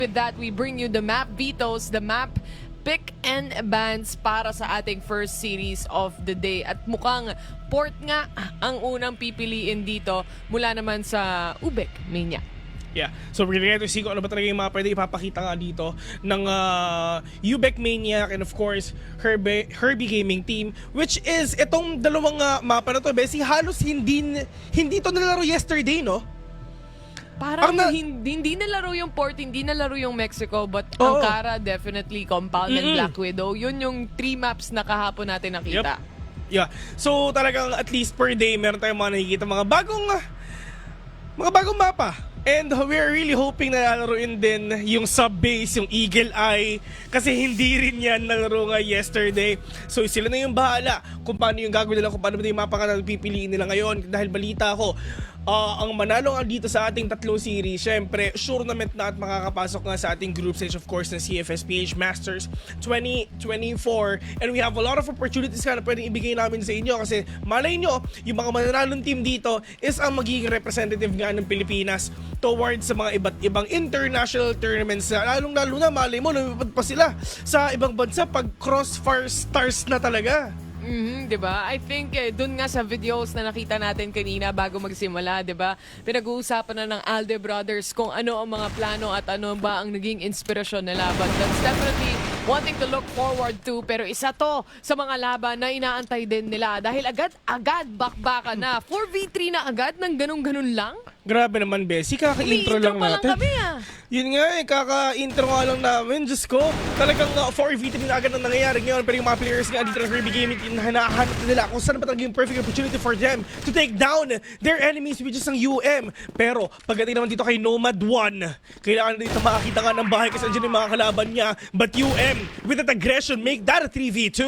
With that, we bring you the map vetoes, the map pick and bans para sa ating first series of the day. At mukhang port nga ang unang pipiliin dito mula naman sa Ubek Mania. Yeah. So we're going to see kung ano ba talaga yung mga pwede ipapakita nga dito ng Ubek Maniac and of course Herbie Gaming Team, which is itong dalawang mapa na to, Bessie, halos hindi to nalaro yesterday, no? Parang hindi nalaro yung port, hindi nalaro yung Mexico, but Ankara definitely, Compound and Black Widow. Yun yung 3 maps na kahapon natin nakita. Yep. Yeah. So talagang at least per day meron tayong mga nakikita mga bagong mapa. And we're really hoping na lalaroin din yung sub-base, yung Eagle Eye, kasi hindi rin yan nalaro nga yesterday. So sila na yung bahala kung paano yung gagawin nila, kung paano yung mapa ka na pipiliin nila ngayon. Dahil balita ko, ang manalo nga dito sa ating tatlong series, syempre, sure naman na at makakapasok nga sa ating group stage, of course, na CFSPH Masters 2024. And we have a lot of opportunities nga na pwedeng ibigay namin sa inyo kasi malay nyo, yung mga mananalong team dito is ang magiging representative nga ng Pilipinas towards sa mga iba't ibang international tournaments. Lalong-lalo na, malay mo, lumipad pa sila sa ibang bansa pag crossfire stars na talaga. Diba? I think dun nga sa videos na nakita natin kanina bago magsimula, diba? Pinag-uusapan na ng Alde Brothers kung ano ang mga plano at ano ba ang naging inspirasyon nila. But that's definitely wanting to look forward to. Pero isa to sa mga laban na inaantay din nila dahil agad bakbakan na. 4v3 na agad ng ganun-ganun lang? Grabe naman, Bessie. Kaka-intro lang pa lang natin. kami, Yun nga kaka-intro nga lang namin. Diyos ko, talagang 4v3 na agad ang nangyayari ngayon. Pero yung mga players nga dito ng Herbie Gaming Team, hinahanap nila kung saan ba talaga yung perfect opportunity for them to take down their enemies, which is ang UM. Pero pagdating naman dito kay Nomad 1, kailangan dito makakita nga ng bahay kasi andyan yung mga kalaban niya. But UM, with that aggression, make that a 3v2.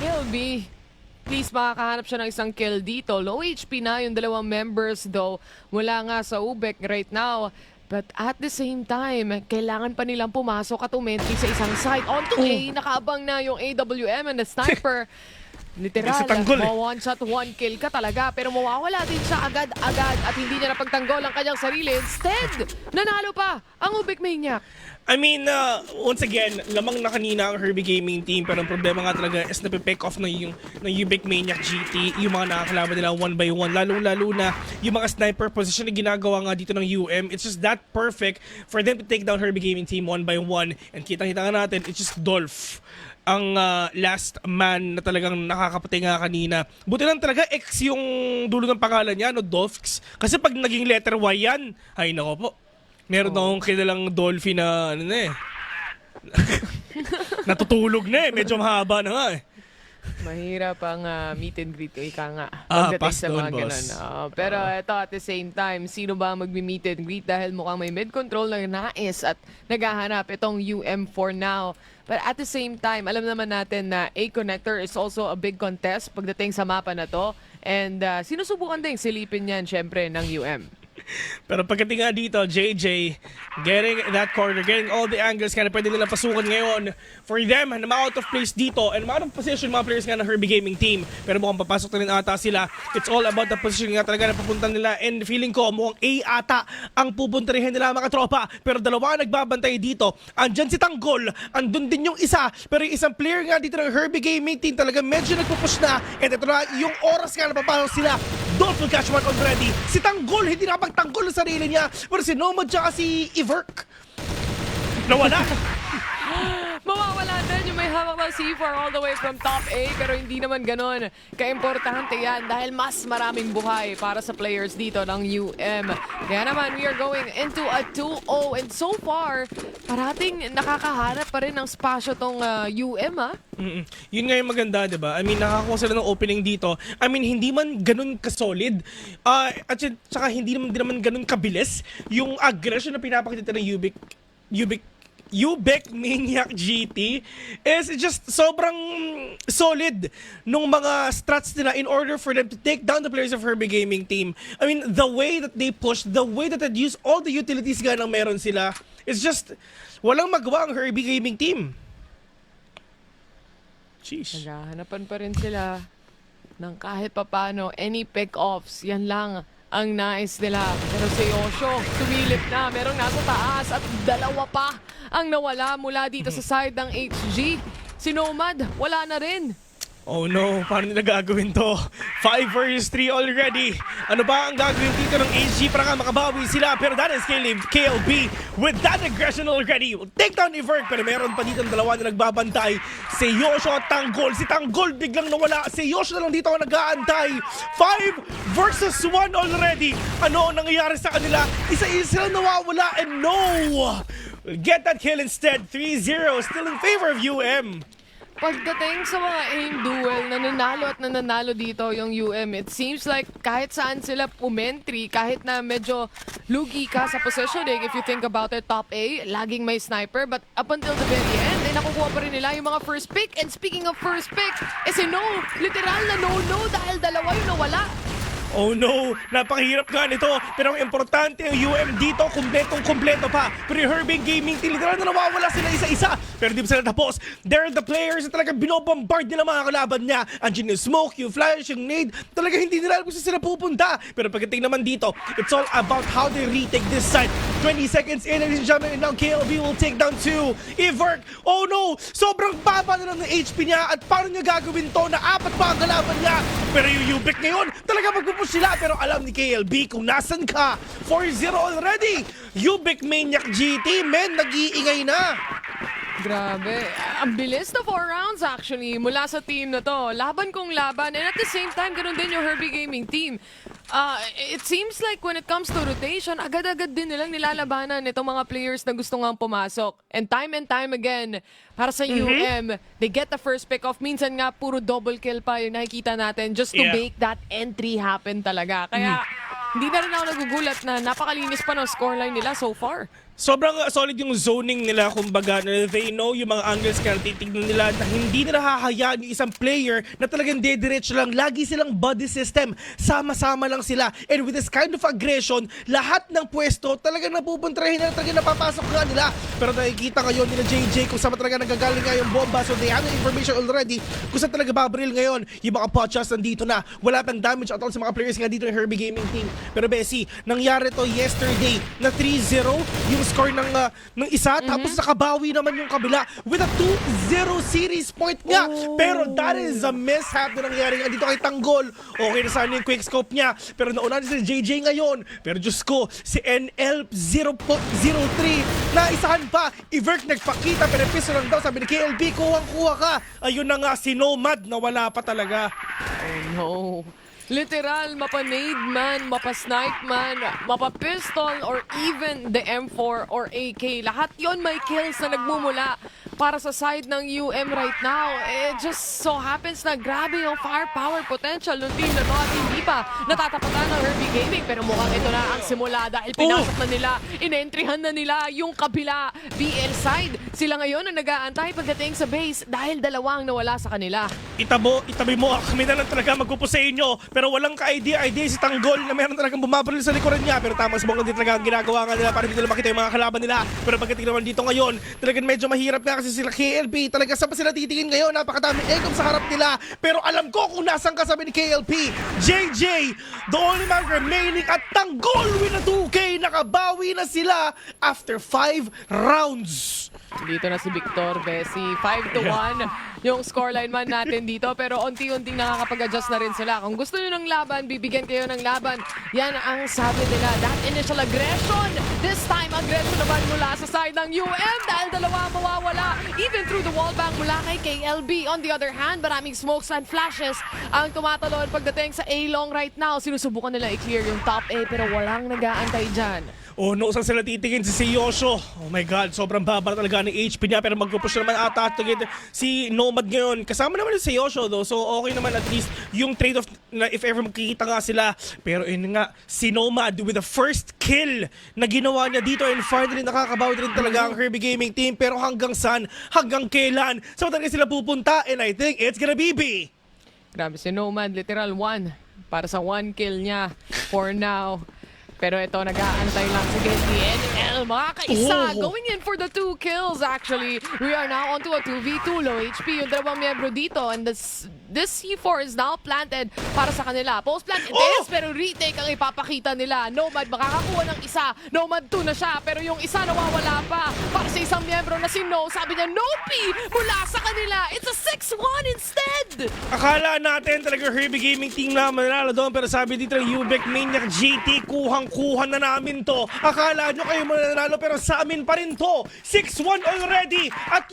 Kilby. Please, makakahanap siya ng isang kill dito. Low HP na yung dalawang members though. Wala nga sa Ubek right now. But at the same time, kailangan pa nilang pumasok at umentry sa isang side. Onto A, nakaabang na yung AWM and the sniper. Literal, one shot, one kill ka talaga. Pero mawawala din siya agad-agad at hindi niya napagtanggol ang kanyang sarili. Instead, nanalo pa ang Ubek Maniac. I mean, once again, lamang na kanina ang Herbie Gaming Team, pero ang problema nga talaga is napipick off ng Ubek Maniac GT, yung mga nakakalaban nila 1 by 1, lalong-lalo na yung mga sniper position na ginagawa nga dito ng UM. It's just that perfect for them to take down Herbie Gaming Team 1 by 1. And kitang-kita nga natin, it's just Dolph ang last man na talagang nakakapatay nga kanina. Buti lang talaga X yung dulo ng pangalan niya, no, Dolphx. Kasi pag naging letter Y yan, ay nako po. Meron akong kilalang Dolphy na ano na natutulog na medyo mahaba na nga Mahirap ang meet and greet ko, ika nga. Pass sa doon, mga boss. ganun. Pero ito, at the same time, sino ba magmi-meet and greet dahil mukhang may mid-control na nais at naghahanap itong UM4 now. But at the same time, alam naman natin na A-Connector is also a big contest pagdating sa mapa na to. And sinusubukan din silipin yan, syempre, ng UM. Pero pagdating nga dito, JJ getting that corner, getting all the angles, kaya pwede nilang pasukan ngayon for them na ma-out of place dito and ma-out of position mga players nga ng Herbie Gaming Team. Pero mukhang papasok na rin ata sila. It's all about the position nga talaga na papunta nila, and feeling ko mukhang A ata ang pupuntahin nila mga tropa. Pero dalawa nagbabantay dito. Andyan si Tanggol, andun din yung isa, pero yung isang player nga dito ng Herbie Gaming Team talaga medyo nagpupush na, and ito na yung oras nga na papasok sila. Dolph will catch one already. Si Tanggol hindi nakapagtanggol sa sarili niya, pero si Nomad tsaka si Everk nawala. Mawawala din yung may hawak ng C4 all the way from top A, pero hindi naman ganon kaimportante yan dahil mas maraming buhay para sa players dito ng UM. Kaya naman, we are going into a 2-0 and so far, parating nakakahanap pa rin ng spasyo tong UM Yun nga yung maganda, diba? I mean, nakakuha sila ng opening dito. I mean, hindi man ganun ka-solid. At saka hindi naman ganun kabilis yung aggression na pinapakita ng Ubek Maniac GT is just sobrang solid nung mga strats nila in order for them to take down the players of Herbie Gaming Team. I mean, the way that they push, the way that they use all the utilities nga nang meron sila, is just walang magawa ang Herbie Gaming Team. Sheesh. Naghahanapan pa rin sila ng kahit papano, any pick-offs, yan lang ang nais nila. Pero si Osho, tumilip na. Merong nasa taas at dalawa pa ang nawala mula dito sa side ng HG. Si Nomad, wala na rin. Oh no, paano nila gagawin to? 5 versus 3 already. Ano ba ang gagawin dito ng HG para nga makabawi sila? Pero that is KLB with that aggression already. Take down ni Verk, pero meron pa dito ang dalawa na nagbabantay. Si Yosho at Tanggol. Si Tanggol biglang nawala. Si Yosho na lang dito ang nag-aantay. 5 versus 1 already. Ano ang nangyayari sa kanila? Isa-isa lang nawawala and no! Get that kill instead. 3-0 still in favor of UM. Pagdating sa mga aim duel, nananalo at nananalo dito yung UM. It seems like kahit saan sila pumentry, kahit na medyo lugi ka sa positioning, if you think about it, top A, laging may sniper. But up until the very end, eh, nakukuha pa rin nila yung mga first pick. And speaking of first pick, eh si No, literal na no dahil dalawa yung nawala. Oh no, napakahirap nga nito. Pero ang importante ang UM dito, kumpletong-kumpleto pa. Pero yung Herbig Gaming Team, literal na nawawala sila isa-isa. Pero di ba sila tapos? They're the players na talaga binobombard nila mga kalaban niya. Andiyan yung smoke, yung flash, yung nade. Talaga hindi nila alam kung saan sila pupunta. Pero pagdating naman dito, it's all about how they retake this side. 20 seconds in, ladies and gentlemen, and now KLB will take down 2. Iverk, oh no, sobrang baba na lang ng HP niya. At paano niya gagawin to na apat pa ang kalaban niya? Pero yung Ubik ngayon, talaga magpupush sila, pero alam ni KLB kung nasan ka. 4-0 already. Ubik Maniac GT, men, nag-iingay na. Grabe. Ang bilis na 4 rounds actually mula sa team na to. Laban kong laban. And at the same time, ganun din yung Herbie Gaming team. It seems like when it comes to rotation, agad-agad din nilang nilalabanan itong mga players na gusto nga pumasok. And time again, para sa UM, they get the first pick off. Minsan nga, puro double kill pa yung nakikita natin just to make that entry happen talaga. Kaya, hindi na rin ako nagugulat na napakalinis pa ng scoreline nila so far. Sobrang solid yung zoning nila, kumbaga, na they know yung mga angles kaya titignan nila na hindi na hahayaan yung isang player na talagang dediretso lang. Lagi silang body system. Sama-sama lang sila. And with this kind of aggression, lahat ng pwesto talagang napupuntrahin nila, talagang napapasok nga nila. Pero nakikita ngayon nila JJ kung saan talaga nagagaling nga yung bomba. So they have the information already kung saan talaga babaril ngayon. Yung mga potshots nandito na. Wala pang damage at all sa mga players nga dito ng Herbie Gaming Team. Pero Bessie, nangyari to yesterday na 3-0 yung score ng isa, tapos nakabawi naman yung kabila with a 2-0 series point nga. Pero that is a mishap na nangyari nga dito kay Tanggol. Okay na sana yung quick scope niya, pero nauna si JJ ngayon. Pero Diyos ko, si NL 0.03 na isahan pa. Iverk nagpakita, pero piso lang daw. Sabi ni KLB, kuwang-kuha ka. Ayun na nga, si Nomad na wala pa talaga. Oh no. Literal, mapa-nade man, mapa-snipe man, mapa-pistol, or even the M4 or AK. Lahat yon may kills na nagmumula para sa side ng UM right now. It just so happens na grabe yung firepower potential ng team na to at hindi pa natatapatan ng Herbie Gaming. Pero mukhang ito na ang simula dahil pinasok na nila, inentryhan na nila yung kabila BL side. Sila ngayon ang nag-aantay pagdating sa base dahil dalawang nawala sa kanila. Itabi mo, kami na lang talaga magpupo sa inyo. Pero walang ka-idea si Tanggol na meron talagang bumabaril sa likuran niya. Pero tama sa mga talaga ang ginagawa nga nila para hindi nila makita yung mga kalaban nila. Pero pagdating naman dito ngayon, talagang medyo mahirap nga kasi sila KLP. Talaga saan pa sila titingin ngayon? Napakadaming egom sa harap nila. Pero alam ko kung nasan kasabi ni KLP. JJ, the only man remaining at Tanggol with a 2K. Nakabawi na sila after 5 rounds. Dito na si Victor Bessie, 5-1 yung scoreline man natin dito, pero unti-unting nakakapag-adjust na rin sila. Kung gusto nyo ng laban, bibigyan kayo ng laban. Yan ang sabi nila, that initial aggression. This time, aggression naman mula sa side ng UM dahil dalawa mawawala. Even through the wallbang mula kay KLB. On the other hand, maraming smokes and flashes ang tumatalon pagdating sa A-long right now. Sinusubukan nila i-clear yung top A pero walang nag-aantay dyan. Oh no, saan sila titingin? Si Yosho. Oh my God, sobrang baba talaga ng HP niya. Pero magpupush naman ata together si Nomad ngayon. Kasama naman si Yosho though. So okay naman at least yung trade-off na if ever magkikita nga sila. Pero yun nga, si Nomad with the first kill na ginawa niya dito. And finally nakakabawi rin talaga ang Herbie Gaming Team. Pero hanggang saan? Hanggang kailan? Saan talaga sila pupunta? And I think it's gonna be B. Grabe si Nomad, literal 1 para sa 1 kill niya for now. Pero ito, nag-aantay lang si Genji NL. Mga kaisa, Oh. going in for the 2 kills actually. We are now onto a 2v2. Low HP yung dalawang miyembro dito. And this C4 is now planted para sa kanila. Post plant it is, pero retake ang ipapakita nila. Nomad makakakuha ng isa. Nomad 2 na siya, pero yung isa nawawala pa. Para sa isang miyembro na si No, sabi niya, Nopi! Mula sa kanila, it's a 6-1 instead! Akala natin talaga Herbie Gaming Team na mananalo doon, pero sabi dito ng Ubek Maniac GT, kuhang-kuha na namin to. Akala nyo kayo mananalo, pero sa amin pa rin to. 6-1 already at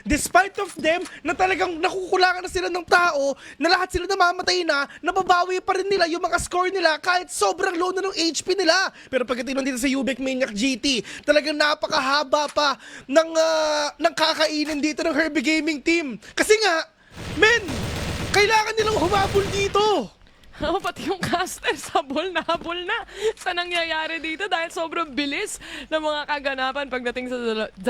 despite of them na talagang nakukulangan na sila ng tao, na lahat sila namamatay na, nababawi pa rin nila yung mga score nila kahit sobrang low na ng HP nila. Pero pagdating dito sa Ubek Maniac GT, talagang napakahaba pa ng kakainin dito ng Herbie Gaming Team. Kasi nga, men, kailangan nilang humabol dito. Oh, pati yung caster habol na sa nangyayari dito dahil sobrang bilis ng mga kaganapan pagdating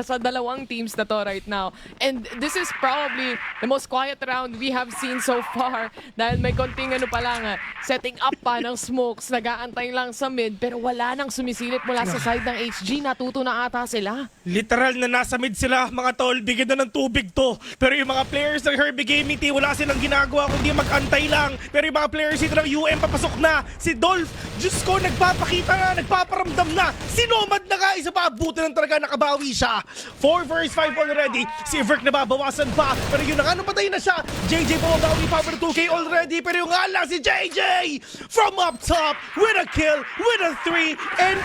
sa dalawang teams na to right now. And this is probably the most quiet round we have seen so far dahil may konting ano pa lang, setting up pa ng smokes, nag-aantay lang sa mid pero wala nang sumisilip mula sa side ng HG, natuto na ata sila. Literal na nasa mid sila, mga tol, bigyan na ng tubig to. Pero yung mga players ng Herbie Gaming Team, wala silang ginagawa kundi mag-antay lang. Pero yung mga players dito ng UM papasok na. Si Dolph, Diyos ko, nagpapakita na, nagpaparamdam na. Si Nomad na nga, isa pa, buti ng talaga nakabawi siya. 4 vs 5 already. Si Everk nababawasan pa. Pero yun na nga, napatay na siya. JJ bumabawi pa for 2K already. Pero yung nga lang si JJ from up top with a kill, with a 3, and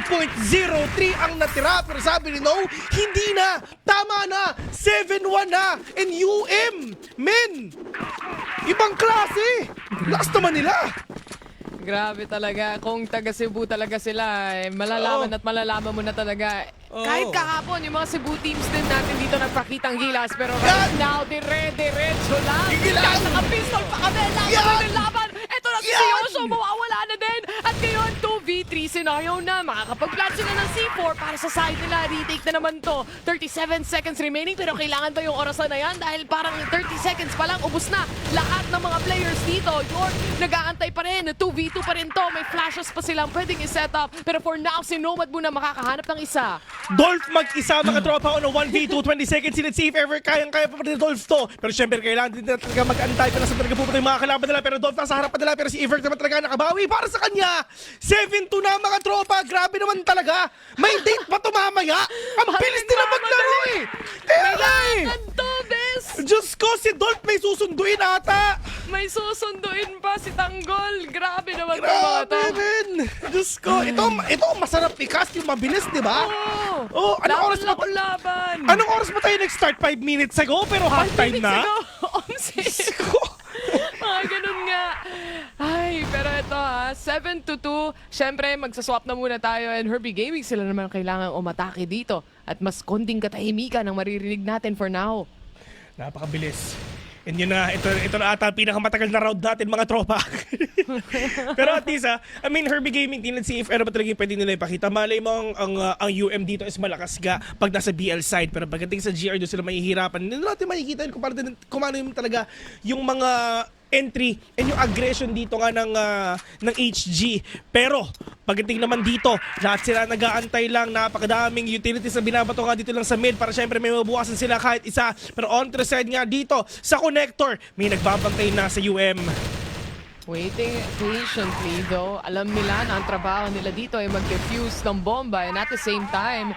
L.03 ang natira. Pero sabi ni No, hindi na. Tama na. 7-1 na. And UM, men, ibang klase. Last naman nila. Grabe talaga. Kung taga Cebu talaga sila, malalaman at malalaman mo na talaga. Kahit kahapon, yung mga Cebu teams din natin dito nagpakitang gilas. Pero right now, dire-diretso lang. Kahit naka-pistol pa kami, laban. Ito na si Yosho, mawawala na din. At ngayon, 2v3 scenario na. Makakapag-plant sila ng C4 para sa side nila. Retake na naman to. 37 seconds remaining, pero kailangan ba yung orasan na yan? Dahil parang 30 seconds pa lang, ubus na. Lahat ng mga players dito, York, nag-aantay pa rin. 2v2 pa rin to. May flashes pa silang pwedeng i-set up. Pero for now, si Nomad muna makakahanap ng isa. Dolph mag-isa, mga tropa on a 1v2, 20 seconds. Let's see if ever kayang-kaya pa rin Dolph to. Pero syempre, kailangan din talaga mag-antay pa na sa talaga pupunta yung mga kalaban nila. Pero Dolph nasa harap pa nila. Pero si Everk naman talaga nakabawi para sa kanya. 7-2 na, mga tropa. Grabe naman talaga. May date pa to mamaya. Ang bilis nila maglaro eh. Kailangan to, bes! Diyos ko, si Dolph may susunduin ata. May susunduin pa si Tanggol. Grabe naman to mga to. Grabe, men. Diyos ko, ito masarap i-cast yung mabilis, di ba? Oh, anong oras ba? Laban! Anong oras ba tayo nag-start? 5 minutes ago? Pero halftime na? Diyos ko. Mga ganun nga. Ay, pero ito 7-2. Siyempre, magsaswap na muna tayo and Herbie Gaming sila naman kailangan umatake dito. At mas konting katahimikan ang maririnig natin for now. Napakabilis. And yun na, ito na ata pinakamatagal na round natin, mga tropa. Pero at least, I mean, Herbie Gaming Team, let's see if ano ba talaga yung pwede nila ipakita. Malay mo, ang UM dito is malakas ga pag nasa BL side. Pero pagdating sa GR, doon sila mahihirapan. Hindi natin makikita yun kung paano yung talaga yung mga entry and yung aggression dito nga ng HG. Pero pagdating naman dito, lahat sila nag-aantay lang, napakadaming utilities na binabato nga dito lang sa mid para syempre may mabukasan sila kahit isa. Pero on to the side nga dito sa connector, may nagbabantay na sa UM. Waiting patiently though, alam nila na ang trabaho nila dito ay mag-defuse ng bomba and at the same time,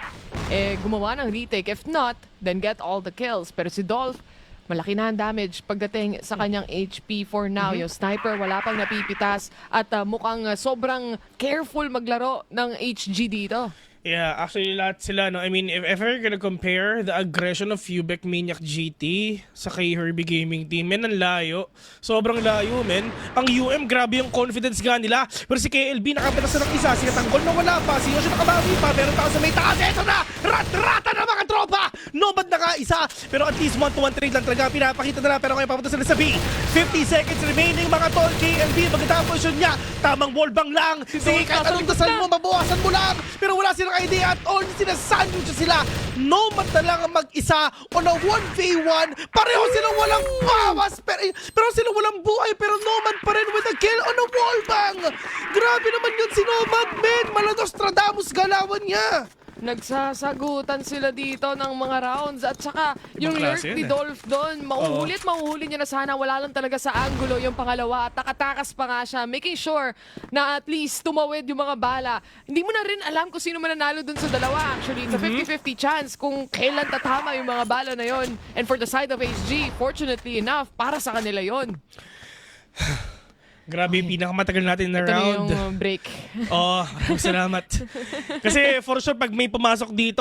gumawa ng retake. If not, then get all the kills. Pero si Dolph, malaki na ang damage pagdating sa kanyang HP for now. Yung sniper wala pang napipitas at mukhang sobrang careful maglaro ng HG dito. Yeah, actually lahat sila, no? I mean, if ever gonna compare the aggression of Ubek Maniac GT sa kay Herbie Gaming Team, men, ang layo. Sobrang layo, men. Ang UM, grabe yung confidence nga nila. Pero si KLB nakapitas na ng isa, si Tanggol na wala pa, si Yoshi nakabawi pa, meron pa sa may taas. Eto na! Rat-rata na, mga tropa! Nomad na nga, isa. Pero at least 1-to-1 trade lang talaga pinapakita nila. Pero ngayon papunta sila sa B. 50 seconds remaining mga tol. KLB, maganda ang posisyon niya. Tamang wallbang lang. Sige, kahit anong dasal mo, mabawasan mo lang. Pero wala silang idea at all. Sinasandwich sila. Nomad na lang ang mag-isa on a 1v1. Pareho silang walang bawas. Pero silang walang buhay. Pero Nomad pa rin with a kill on a wallbang. Grabe naman yun si Nomad, men. Malanostradamus galawan niya. Nagsasagutan sila dito ng mga rounds at saka yung Ibang lurk klase ni yun, Dolph doon, mahuhuli niya na sana, wala lang talaga sa angulo yung pangalawa at nakatakas pa nga siya, making sure na at least tumawid yung mga bala. Hindi mo na rin alam kung sino mananalo doon sa dalawa. Actually, it's a 50-50 chance kung kailan tatama yung mga bala na yon. And for the side of HG, fortunately enough, para sa kanila yon. Grabe yung pinakamatagal natin na Ito na round. yung break. Oh, salamat. Kasi for sure pag may pumasok dito,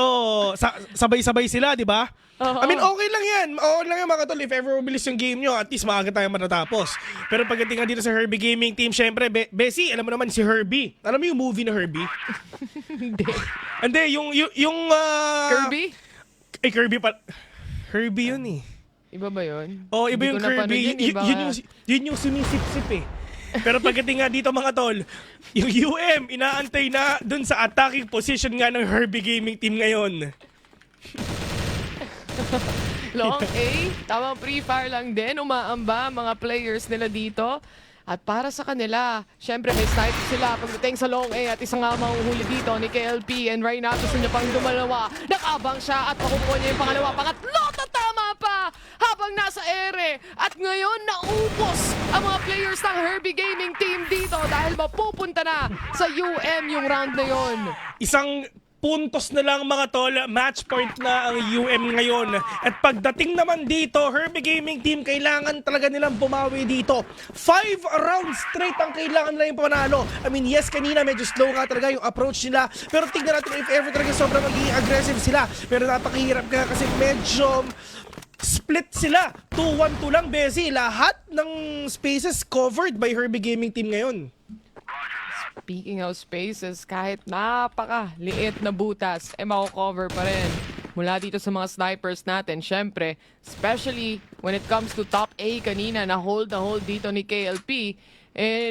sabay-sabay sila, di ba? I mean, okay lang yan. Okay lang yan mga tol. If ever mabilis yung game nyo, at least maaga tayo matatapos. Pero pagdating nga dito sa Herbie Gaming Team, syempre, Bessie, alam mo naman si Herbie. Alam mo yung movie na Herbie? Hindi. Hindi, yung Kirby? Eh, Kirby pa. Herbie yun eh. Iba ba yun? Oh, iba Hindi yung ko napanood Kirby. yun, iba nga. Yun yung sumisip-sip eh. Pero pagdating nga dito mga tol, yung UM inaantay na dun sa attacking position nga ng Herbie Gaming Team ngayon. Long A, tamang pre-fire lang din, umaamba mga players nila dito. At para sa kanila, syempre may sniper sila pagdating sa long A at isang nga mahuhuli dito ni KLP and right now gusto niya pang dumalawa. Nakabang siya at makukuha niya yung pangalawa. Pangatlo, tatama pa habang nasa ere. At ngayon, naubos ang mga players ng Herbie Gaming Team dito dahil mapupunta na sa UM yung round na yon. Isang puntos na lang mga tol, match point na ang UM ngayon. At pagdating naman dito, Herbie Gaming Team, kailangan talaga nilang bumawi dito. 5 rounds straight ang kailangan nila yung panalo. I mean, yes, kanina medyo slow nga talaga yung approach nila. Pero tignan natin if ever talaga sobrang magiging aggressive sila. Pero napakahirap ka kasi medyo split sila. 2-1-2 lang, Bessie. Lahat ng spaces covered by Herbie Gaming Team ngayon. Speaking of spaces, kahit napaka-liit na butas, mako-cover pa rin. Mula dito sa mga snipers natin, syempre, especially when it comes to top A kanina, na hold dito ni KLP,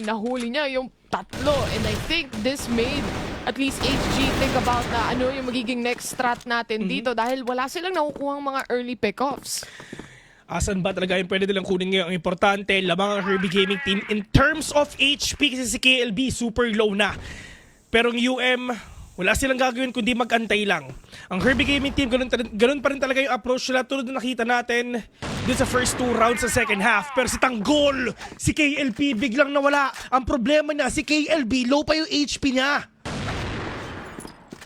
nahuli niya yung tatlo. And I think this made at least HG think about na ano yung magiging next strat natin dito dahil wala silang nakukuhang mga early pickoffs. Asan ba talaga yung pwede nilang kunin ngayon? Ang importante, lamang ang Herbie Gaming Team in terms of HP kasi si KLB super low na. Pero ang UM, wala silang gagawin kundi mag-antay lang. Ang Herbie Gaming Team, ganun pa rin talaga yung approach nila tulad na nakita natin dun sa first 2 rounds sa second half. Pero si Tanggol, si KLP biglang nawala. Ang problema niya, si KLB, low pa yung HP niya.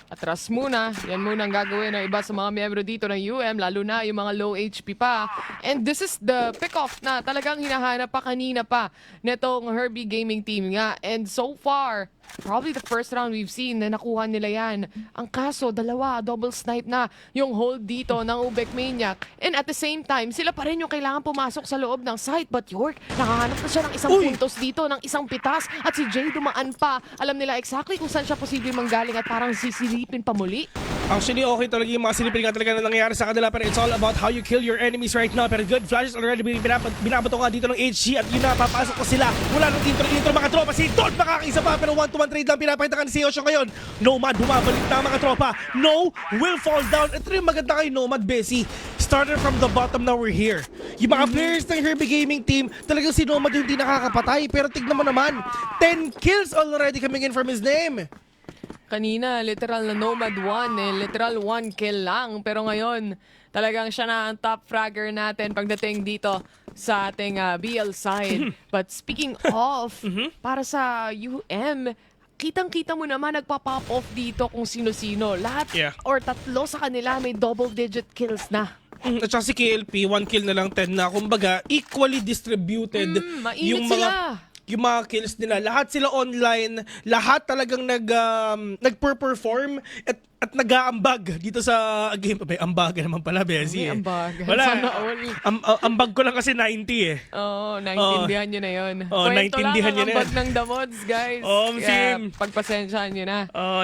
Atras muna. Yan muna ang gagawin ng iba sa mga miyembro dito ng UM, lalo na yung mga low HP pa. And this is the pick-off na talagang hinahanap pa kanina pa netong Herbie Gaming Team nga. And so far, probably the first round we've seen na nakuha nila yan. Ang kaso, dalawa, double snipe na yung hold dito ng Ubek Maniac. And at the same time, sila pa rin yung kailangan pumasok sa loob ng site. But York, nakahanap na siya ng isang puntos dito, ng isang pitas. At si Jay dumaan pa. Alam nila exactly kung saan siya posible manggaling at parang sisilipin pa muli. Actually, okay talaga yung mga silipin nga talaga na nangyayari sa kanila. Pero it's all about how you kill your enemies right now. Pero good flashes already binabato nga dito ng HG at yun na, papasok ko sila. Wala nang intro mga tropa. Si Don makakaisa pa pero 1-to-1 trade lang pinapakita ka ni Seosho ngayon. Nomad, bumabalik na mga tropa. No will fall down. Ito yung maganda kay Nomad, Bessie. Started from the bottom, now we're here. Yung mga players ng Herbie Gaming Team, talagang si Nomad yung hindi nakakapatay. Pero tignan mo naman, 10 kills already coming in from his name. Kanina, literal na Nomad 1 literal 1 kill lang. Pero ngayon, talagang siya na ang top fragger natin pagdating dito sa ating BL side. But speaking of, para sa UM, kitang-kita mo naman nagpa-pop off dito kung sino-sino. Lahat or tatlo sa kanila may double-digit kills na. At saka si KLP, 1 kill na lang, 10 na. Kumbaga, equally distributed mainit sila. Yung mga kills nila, lahat sila online, lahat talagang nag-perform. At at nag-aambag dito sa game. May ambaga naman pala, Bessie. May ambag. Wala. Sana all. Ambag ko lang kasi 90 eh. Oo, naintindihan nyo na yun. Oo, Kwento lang naintindihan ang nyo na ambag yan. ng The Mods, guys. Oo, Kaya Sim. pagpasensyahan nyo na.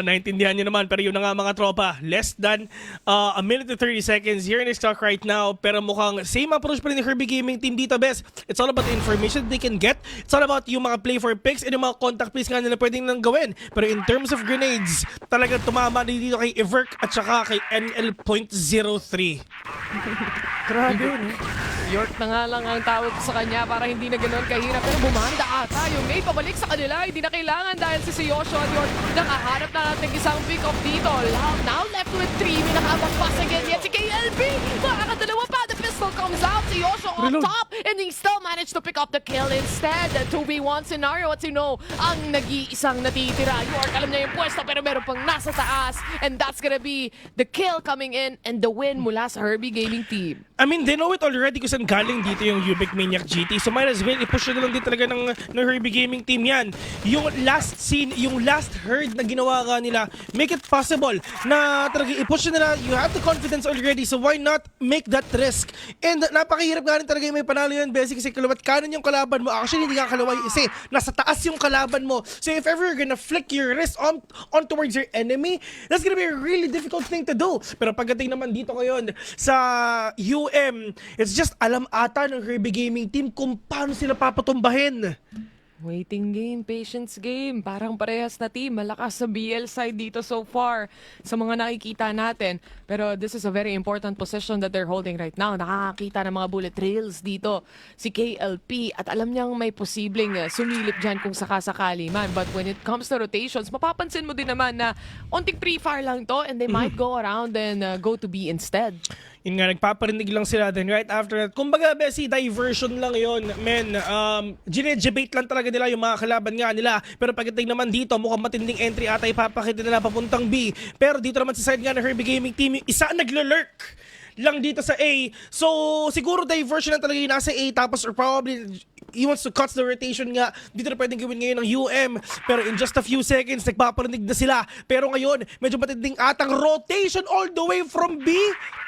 Naintindihan nyo naman. Pero yun na nga mga tropa. Less than a minute to 30 seconds here in the stock right now. Pero mukhang same approach pa rin ni Herbie Gaming Team dito, Bes. It's all about the information they can get. It's all about yung mga play for picks and yung mga contact plays nga nila pwedeng nang gawin. Pero in terms of grenades, talagang tumama din dito kay Everk at saka kay NL.03. Grabe yun. York na nga lang ang tawag sa kanya para hindi na ganoon kahirap. Pero bumanda ata yung May pabalik sa kanila. Hindi na kailangan dahil si Yosho at York nakaharap na natin isang pick-up dito. Now left with 3. May nakabang pass again yet si KLB. Makakadalawa pa. The pistol comes out. Si Yosho on Reload. top. And he still managed to pick up the kill instead. The 2v1 scenario at ang nag-iisang natitira. York alam niya yung pwesto pero meron pang nasa taas. And that's gonna be the kill coming in and the win mula sa Herbie Gaming Team. I mean, they know it already kung saan galing dito yung Ubik Maniac GT. So might as well, i-push na lang din talaga ng Herbie Gaming Team yan. Yung last scene, yung last herd na ginawa nga nila, make it possible na talaga i-push na nila. You have the confidence already, so why not make that risk? And napakahirap nga rin talaga yung may panalo yan, Bessie, kasi kalawat kanan yung kalaban mo. Actually, hindi ka kalaway kasi nasa taas yung kalaban mo. So if ever you're gonna flick your wrist on towards your enemy, that's gonna be a really difficult thing to do. Pero pagdating naman dito ngayon sa it's just alam ata ng Herbie Gaming Team kung paano sila papatumbahin. Waiting game, patience game. Parang parehas na team. Malakas sa BL side dito so far sa mga nakikita natin. Pero this is a very important position that they're holding right now. Nakakakita ng mga bullet trails dito si KLP at alam niyang may posibleng sumilip dyan kung sakasakali man. But when it comes to rotations, mapapansin mo din naman na onting pre-fire lang to and they might go around and go to B instead. Yun nga, nagpaparinig lang sila then right after that. Kumbaga, Bessie, diversion lang yon, men. Ginedebate lang talaga nila yung mga kalaban nga nila. Pero pagdating naman dito, mukhang matinding entry ata ipapakita nila papuntang B. Pero dito naman sa side nga ng Herbie Gaming Team, yung isa naglo-lurk lang dito sa A. So, siguro diversion lang talaga yung nasa A. Tapos, or probably, he wants to cut the rotation nga. Dito na pwedeng gawin ngayon ng UM. Pero in just a few seconds, nagpaparinig na sila. Pero ngayon, medyo matinding atang rotation all the way from B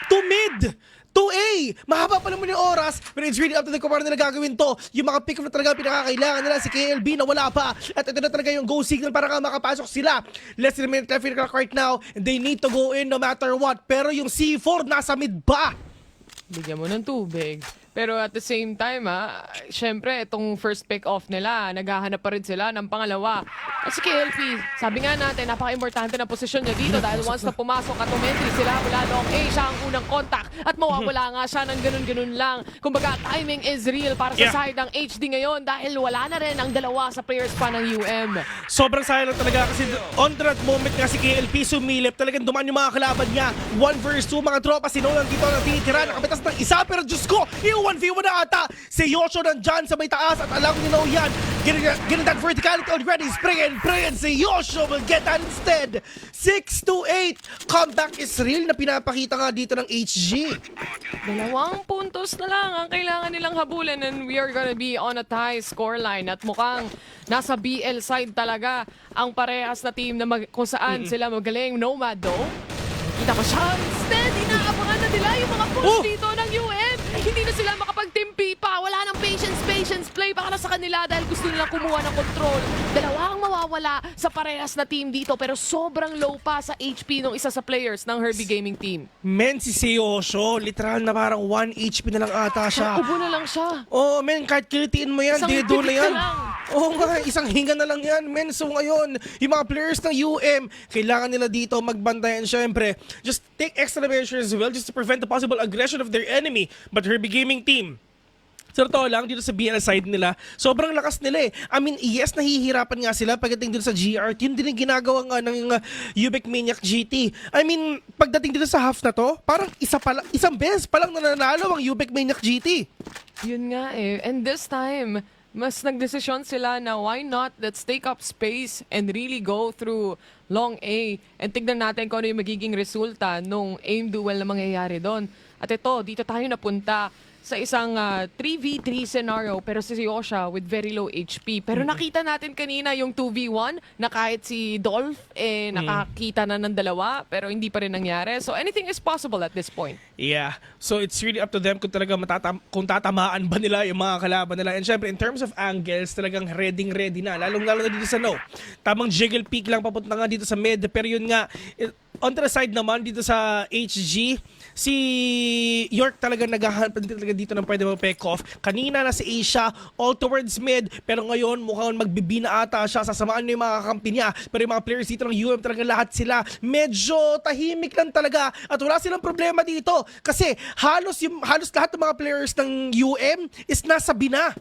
to mid. To A! Mahaba pa naman yung oras, pero it's really up to the kung paano nila gagawin to. Yung mga pick-up na talaga pinakakailangan nila, si KLB na wala pa. At ito na talaga yung go signal para makapasok sila. Less than a minute left in the clock right now, and they need to go in no matter what. Pero yung C4 nasa mid pa. Bigyan mo ng tubig. Pero at the same time, syempre, itong first pick-off nila, naghahanap pa rin sila ng pangalawa. At si KLP, sabi nga natin, napaka-importante na posisyon niya dito dahil once na pumasok at umentry sila mula noong A, siya ang unang contact at mawawala nga siya ng ganun-ganun lang. Kumbaga, timing is real para sa side ng HD ngayon dahil wala na rin ang dalawa sa players pa ng UM. Sobrang sayang lang talaga kasi on that moment nga si KLP sumilip, talagang dumaan yung mga kalaban niya. 1 versus 2, mga tropa, sino lang dito natitira, nakapitas ng isa, pero Diyos ko, yung 1v1 na ata. Si Yosho nandyan sa may taas at alam nyo yan. Getting that verticality already. Spray and pray and si Yosho will get that instead. 6-8. Comeback is real na pinapakita nga dito ng HG. 2 puntos na lang ang kailangan nilang habulin and we are gonna be on a tie scoreline at mukhang nasa BL side talaga ang parehas na team na kung saan sila magaling. Nomad though, kita ko siya. Instead, inaabangan na nila yung mga push dito ng UM. Hindi na sila makapagtimpi pa. Wala nang patience play para sa kanila dahil gusto nilang kumuha ng control. Dalawang mawawala sa parehas na team dito pero sobrang low pa sa HP ng isa sa players ng Herbie Gaming Team. Men, si Yosho, literal na parang 1 HP na lang ata siya. Ubo na lang siya. Oh, men, kahit kilitiin mo yan, Isang dedo na pitik yan. na lang. Oo nga, isang hinga na lang yan, men. So ngayon, yung mga players ng UM, kailangan nila dito magbantayan syempre. Just take extra measures as well just to prevent the possible aggression of their enemy. But Herbie Gaming Team, sa totoo lang, dito sa BL side nila, sobrang lakas nila eh. I mean, yes, nahihirapan nga sila pagdating dito sa GR. Yun din yung ginagawa nga ng Ubik Maniac GT. I mean, pagdating dito sa half na to, parang isang beses pa lang nananalo ang Ubik Maniac GT. Yun nga eh. And this time, mas nagdesisyon sila na why not, let's take up space and really go through long A and tignan natin kung ano yung magiging resulta nung aim duel na mangyayari doon. At ito, dito tayo napunta sa isang 3v3 scenario pero si Yosha with very low HP. Pero nakita natin kanina yung 2v1 na kahit si Dolph nakakita na ng dalawa pero hindi pa rin nangyari. So anything is possible at this point. Yeah. So it's really up to them kung talaga kung tatamaan ba nila yung mga kalaban nila. And syempre, in terms of angles, talagang ready na. Lalong-lalo na dito sa no. Tamang jiggle peak lang papunta nga dito sa mid. Pero yun nga, on the side naman dito sa HG, si York talaga naghahanap talaga dito ng pwede mag-pick off. Kanina na si Asia all towards mid, pero ngayon mukhang magbibina ata siya, sasamaan niya yung mga kakampi niya. Pero yung mga players dito ng UM talaga lahat sila medyo tahimik lang talaga at wala silang problema dito kasi halos lahat ng mga players ng UM is nasa bina.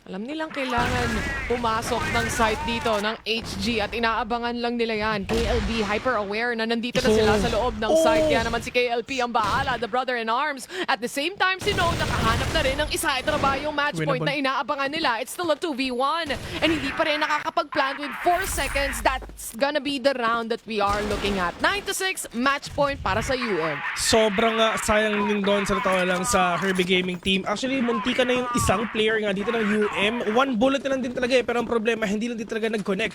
Alam nilang kailangan pumasok ng site dito ng HG at inaabangan lang nila yan. KLB hyper-aware na nandito na sila sa loob ng site. Kaya naman si KLP ang bahala, the brother in arms. At the same time, si Node nakahanap na rin ng isa. Ito na ba yung match point na inaabangan nila? It's still a 2v1. And hindi pa rin nakakapag-plant with 4 seconds. That's gonna be the round that we are looking at. 9-6, match point para sa UM. Sobrang sayang din doon sa totoo lang sa Herbie Gaming team. Actually, muntika na yung isang player nga dito ng UM. One bullet na lang din talaga pero ang problema, hindi lang din talaga nag-connect.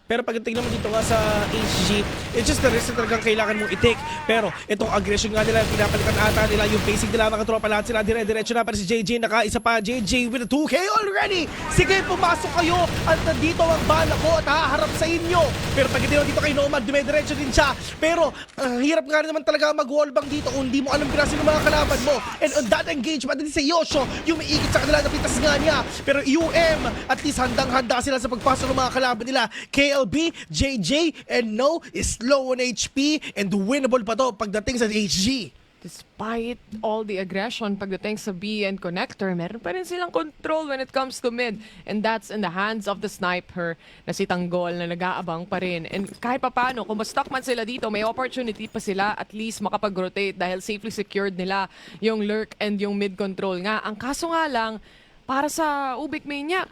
Pero pagdating naman dito nga sa HG, it's just the risk na talagang kailangan mong i-take. Pero itong aggression nga nila, pinapalitan ata nila yung basic nila, mga tropa lahat sila, dire-diretso na para si JJ, nakaisa pa, JJ with a 2K already! Sige, pumasok kayo at nandito ang bala ko at haharap sa inyo. Pero pagdating dito kay Nomad, dumediretso din siya. Pero ang hirap nga naman talaga mag-wallbang dito kung hindi mo alam pinasin ng mga kalaban mo. And on that engagement, din si Yosho, yung may ikit sa kanila, napitas nga niya. Pero UM, at least handang-handa sila sa pagpasok ng mga kalaban nila. KLB, JJ, and No is low on HP and winnable pa to pagdating sa HG. Despite all the aggression pagdating sa B and connector, meron pa rin silang control when it comes to mid. And that's in the hands of the sniper na si Tanggol na nag-aabang pa rin. And kahit papano, kung ma-stuck man sila dito, may opportunity pa sila at least makapag-rotate dahil safely secured nila yung lurk and yung mid control nga. Ang kaso nga lang, para sa Ubik Maniac,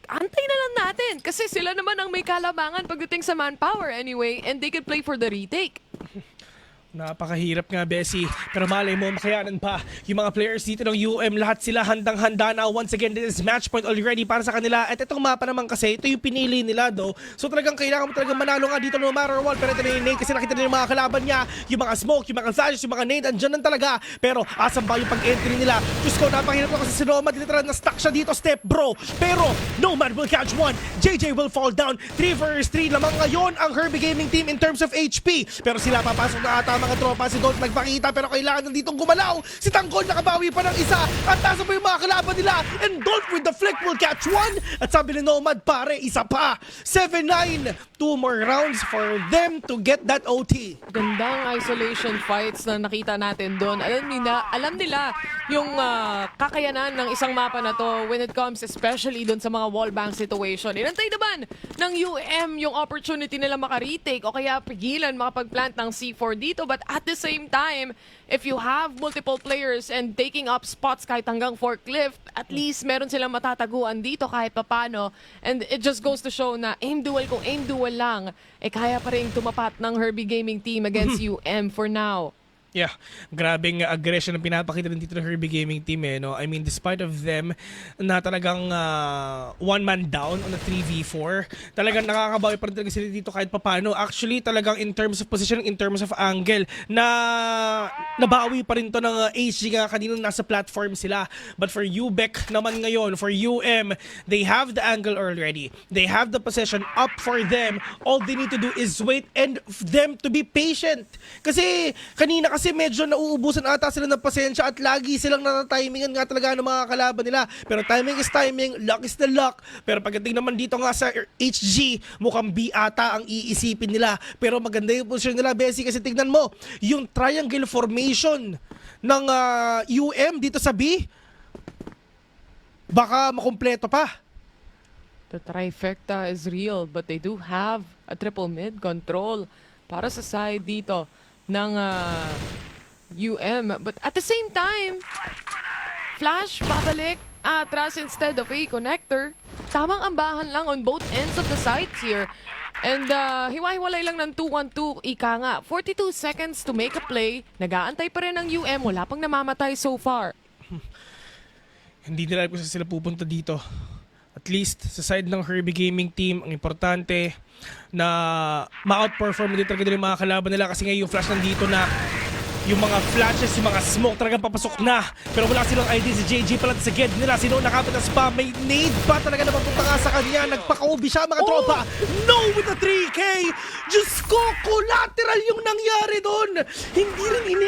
antay na lang natin kasi sila naman ang may kalabangan pagdating sa manpower anyway and they could play for the retake. Napakahirap nga, Bessie. Pero malay mo, makayanan pa. Yung mga players dito ng UM, lahat sila handang-handa na. Once again, this is match point already para sa kanila. At itong mapa naman kasi, ito yung pinili nila, do. So talagang kailangan mo talagang manalo nga dito no matter what. Pero ito na yung nade kasi nakita nila yung mga kalaban niya. Yung mga smoke, yung mga flashes, yung mga nade, andyan lang talaga. Pero asan ba yung pag-entry nila? Diyos ko, napakahirap na kasi si Nomad. Literal na stuck siya dito, step bro. Pero Nomad will catch one. JJ will fall down. 3 vs 3 lamang ngayon ang Herbie Gaming team in terms of HP. Pero sila papasok na ata mga tropa. Si Dolph nagpakita pero kailangan nanditong gumalaw. Si Tanggol nakabawi pa ng isa. At nasa pa yung mga kalaban nila. And Dolph with the flick will catch one. At sabi ni Nomad, pare, isa pa. 7-9. 2 more rounds for them to get that OT. Gandang isolation fights na nakita natin doon. Alam nila yung kakayanan ng isang mapa na to when it comes especially doon sa mga wallbang situation. Inantay naman ng UM yung opportunity nila makaretake o kaya pigilan makapag-plant ng C4 dito. But at the same time, if you have multiple players and taking up spots kahit hanggang forklift, at least meron silang matataguan dito kahit papano. And it just goes to show na aim duel kung aim duel lang, kaya pa rin tumapat ng Herbie Gaming team against UM for now. Yeah, grabing aggression ang pinapakita rin dito ng Herbie Gaming team no? I mean, despite of them na talagang one man down on a 3v4, talagang nakakabawi pa rin talaga sila dito kahit papano. Actually, talagang in terms of position, in terms of angle, nabawi pa rin to ng HG nga kanina nasa platform sila. But for UBEC naman ngayon, for UM, they have the angle already. They have the position up for them. All they need to do is wait and them to be patient. Kasi kanina medyo nauubusan ata sila ng pasensya at lagi silang natatimingan nga talaga ng mga kalaban nila. Pero timing is timing, luck is the luck. Pero pagdating naman dito nga sa HG, mukhang B ata ang iisipin nila. Pero maganda yung position nila, Bessie, kasi tignan mo, yung triangle formation ng UM dito sa B, baka makumpleto pa. The trifecta is real but they do have a triple mid control para sa side dito ng UM. But at the same time, Flash, babalik, atras instead of a connector. Tamang ambahan lang on both ends of the sites here. And hiwa-hiwalay lang ng 2-1-2. Ika nga, 42 seconds to make a play. Nag-aantay pa rin ang UM. Wala pang namamatay so far. Hindi nila alam kung saan sila pupunta dito. At least sa side ng Herbie Gaming Team, ang importante na ma-outperform din talaga nila yung mga kalaban nila kasi ngayon yung flash nandito na yung mga flashes, yung mga smoke talagang papasok na. Pero wala silang ID si JJ pala sa ged nila. Sino nakapit na spam? May nade pa talaga na papunta nga sa kanya. Nagpaka-ubi siya mga tropa. No with the 3K! Diyos ko, collateral yung nangyari doon. Hindi rin ini